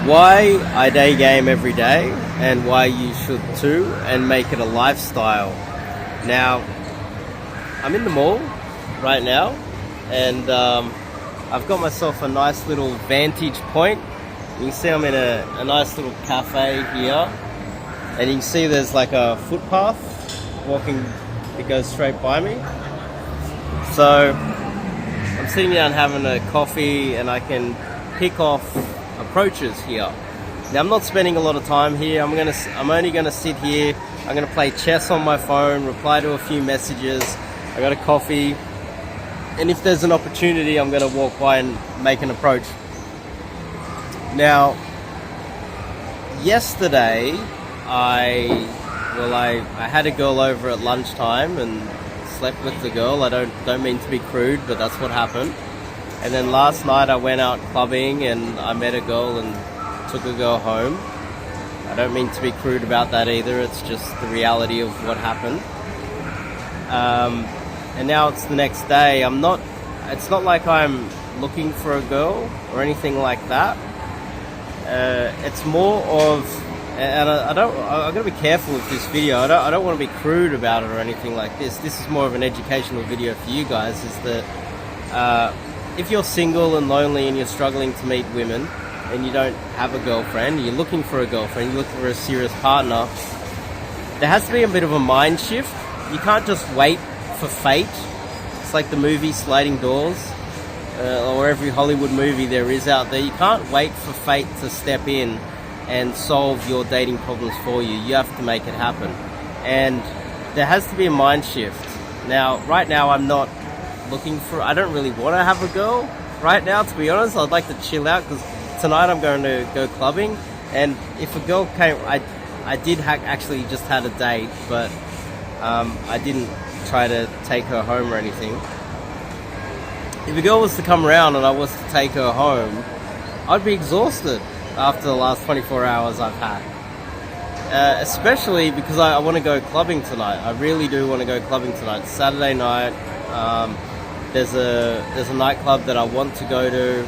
why I day game every day and why you should too, and make it a lifestyle. Now, I'm in the mall right now, and I've got myself a nice little vantage point. You can see I'm in a nice little cafe here, and you can see there's like a footpath walking, it goes straight by me. So I'm sitting down having a coffee, and I can pick off approaches here. Now, I'm not spending a lot of time here. I'm only gonna sit here. I'm gonna play chess on my phone, reply to a few messages. I got a coffee, and if there's an opportunity, I'm gonna walk by and make an approach. Now, yesterday I had a girl over at lunchtime and slept with the girl. I don't mean to be crude, but that's what happened. And then last night I went out clubbing and I met a girl and took a girl home. I don't mean to be crude about that either. It's just the reality of what happened. And now it's the next day. It's not like I'm looking for a girl or anything like that. It's more of, and I'm gonna be careful with this video. I don't want to be crude about it or anything like this. This is more of an educational video for you guys. Is that if you're single and lonely and you're struggling to meet women and you don't have a girlfriend, you're looking for a girlfriend, you're looking for a serious partner, there has to be a bit of a mind shift. You can't just wait for fate. It's like the movie Sliding Doors, or every Hollywood movie there is out there. You can't wait for fate to step in and solve your dating problems for you. You have to make it happen. And there has to be a mind shift. Now, right now I'm not looking for, I don't really want to have a girl right now, to be honest. I'd like to chill out because tonight I'm going to go clubbing, and if a girl came, I did actually just had a date, but I didn't try to take her home or anything. If a girl was to come around and I was to take her home, I'd be exhausted after the last 24 hours I've had. Especially because I want to go clubbing tonight. I really do want to go clubbing tonight. It's Saturday night. There's a nightclub that I want to go to.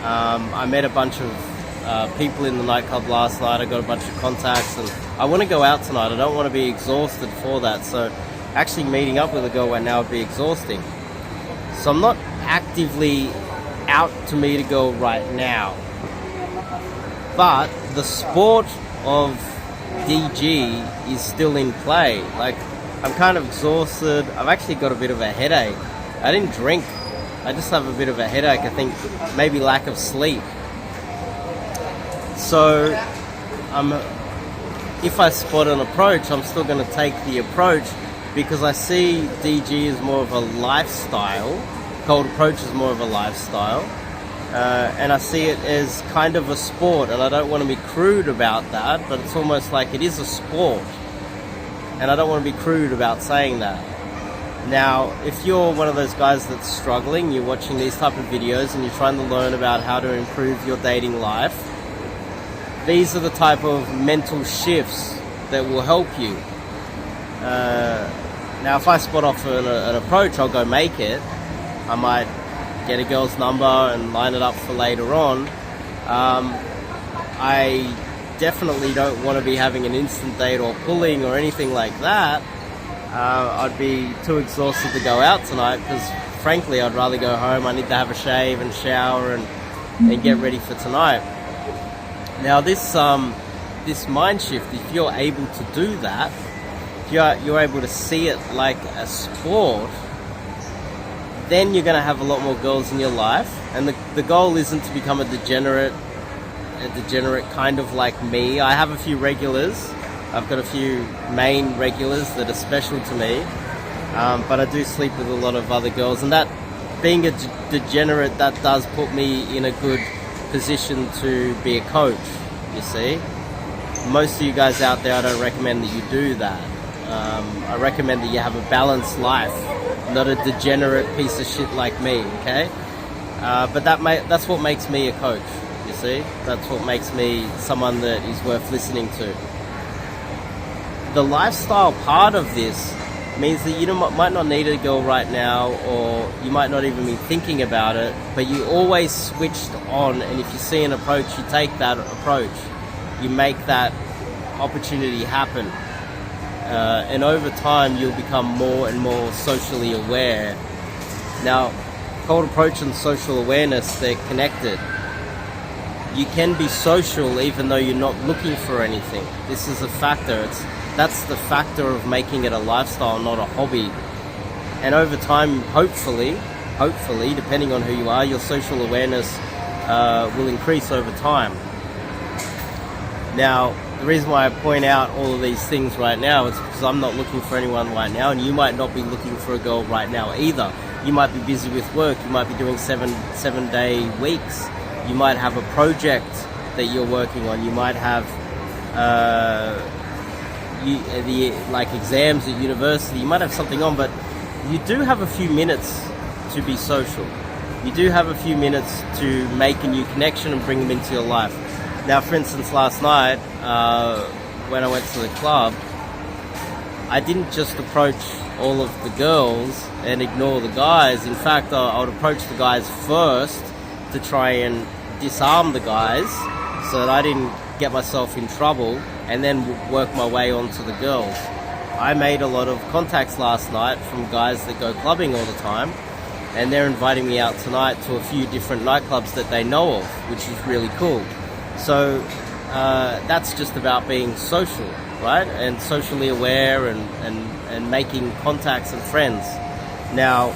I met a bunch of people in the nightclub last night. I got a bunch of contacts, and I want to go out tonight. I don't want to be exhausted for that. So actually meeting up with a girl right now would be exhausting. So I'm not actively out to meet a girl right now. But the sport of DG is still in play. Like, I'm kind of exhausted. I've actually got a bit of a headache. I didn't drink. I just have a bit of a headache. I think maybe lack of sleep. So, if I spot an approach, I'm still going to take the approach because I see DG as more of a lifestyle. Cold approach is more of a lifestyle. And I see it as kind of a sport, and I don't want to be crude about that, but it's almost like it is a sport. And I don't want to be crude about saying that. Now, if you're one of those guys that's struggling, you're watching these type of videos and you're trying to learn about how to improve your dating life, these are the type of mental shifts that will help you. Now, if I spot off an approach, I'll go make it. I might get a girl's number and line it up for later on. I definitely don't want to be having an instant date or pulling or anything like that. I'd be too exhausted to go out tonight because, frankly, I'd rather go home. I need to have a shave and shower and get ready for tonight. Now, this mind shift, if you're able to do that, if you're able to see it like a sport, then you're going to have a lot more girls in your life. And the goal isn't to become a degenerate kind of like me. I have a few regulars. I've got a few main regulars that are special to me. But I do sleep with a lot of other girls. And that, being a degenerate, that does put me in a good position to be a coach, you see. Most of you guys out there, I don't recommend that you do that. I recommend that you have a balanced life, not a degenerate piece of shit like me, okay? But that's what makes me a coach, you see? That's what makes me someone that is worth listening to. The lifestyle part of this means that you might not need a girl right now, or you might not even be thinking about it, but you always switched on, and if you see an approach, you take that approach. You make that opportunity happen. And over time, you'll become more and more socially aware. Now, cold approach and social awareness, they're connected. You can be social even though you're not looking for anything. This is a factor. That's the factor of making it a lifestyle, not a hobby. And over time, hopefully, depending on who you are, your social awareness will increase over time. Now, the reason why I point out all of these things right now is because I'm not looking for anyone right now, and you might not be looking for a girl right now either. You might be busy with work. You might be doing seven-day weeks. You might have a project that you're working on. You might have like exams at university. You might have something on, but you do have a few minutes to be social. You do have a few minutes to make a new connection and bring them into your life. Now, for instance, last night when I went to the club, I didn't just approach all of the girls and ignore the guys. In fact, I would approach the guys first to try and disarm the guys so that I didn't get myself in trouble, and then work my way onto the girls. I made a lot of contacts last night from guys that go clubbing all the time, and they're inviting me out tonight to a few different nightclubs that they know of, which is really cool. So that's just about being social, right? And socially aware and making contacts and friends. Now,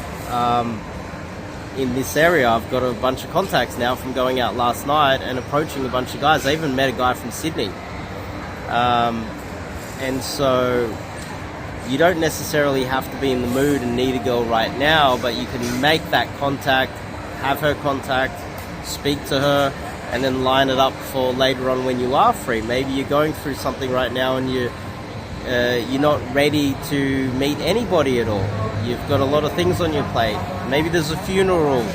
in this area, I've got a bunch of contacts now from going out last night and approaching a bunch of guys. I even met a guy from Sydney. And so you don't necessarily have to be in the mood and need a girl right now, but you can make that contact, have her contact, speak to her, and then line it up for later on when you are free. Maybe you're going through something right now and you're not ready to meet anybody at all. You've got a lot of things on your plate. Maybe there's a funeral.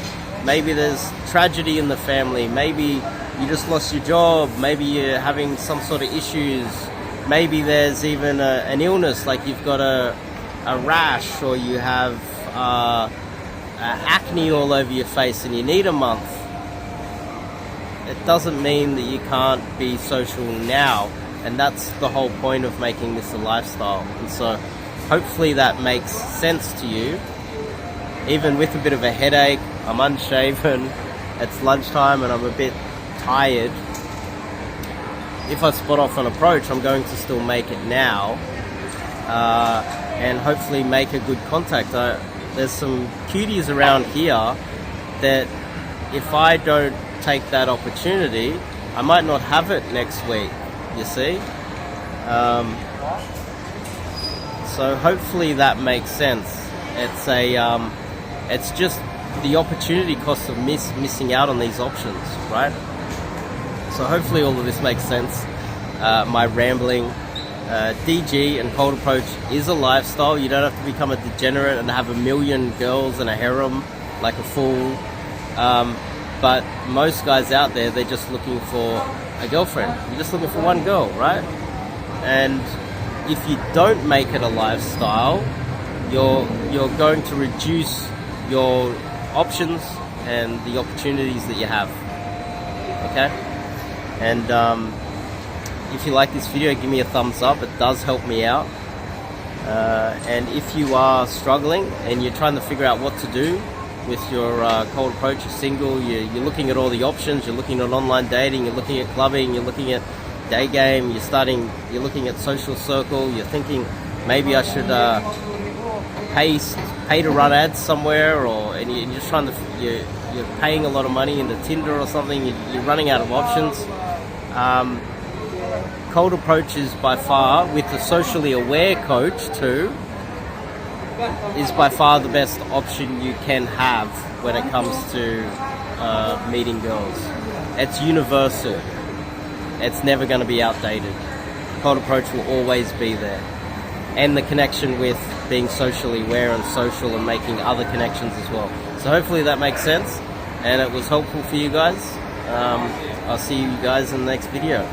Maybe there's tragedy in the family. Maybe you just lost your job. Maybe you're having some sort of issues. Maybe there's even an illness, like you've got a rash, or you have acne all over your face and you need a month. It doesn't mean that you can't be social now, and that's the whole point of making this a lifestyle. And so hopefully that makes sense to you. Even with a bit of a headache, I'm unshaven, it's lunchtime and I'm a bit tired. If I spot off an approach, I'm going to still make it now, and hopefully make a good contact. There's some cuties around here that if I don't take that opportunity, I might not have it next week, you see. So hopefully that makes sense. It's just the opportunity cost of missing out on these options, right? So hopefully all of this makes sense. My rambling. DG and cold approach is a lifestyle. You don't have to become a degenerate and have a million girls and a harem like a fool. But most guys out there, they're just looking for a girlfriend. You're just looking for one girl, right? And if you don't make it a lifestyle, you're going to reduce your options and the opportunities that you have. Okay? And if you like this video, give me a thumbs up. It does help me out. And if you are struggling and you're trying to figure out what to do with your cold approach, you're single, you're looking at all the options, you're looking at online dating, you're looking at clubbing, you're looking at Daygame, you're looking at social circle, you're thinking maybe I should pay to run ads somewhere, and you're just trying to, you're paying a lot of money into Tinder or something, you're running out of options. Cold approach is by far, with the socially aware coach too, is by far the best option you can have when it comes to meeting girls. It's universal. It's never going to be outdated. Cold approach will always be there. And the connection with being socially aware and social and making other connections as well. So hopefully that makes sense and it was helpful for you guys. I'll see you guys in the next video.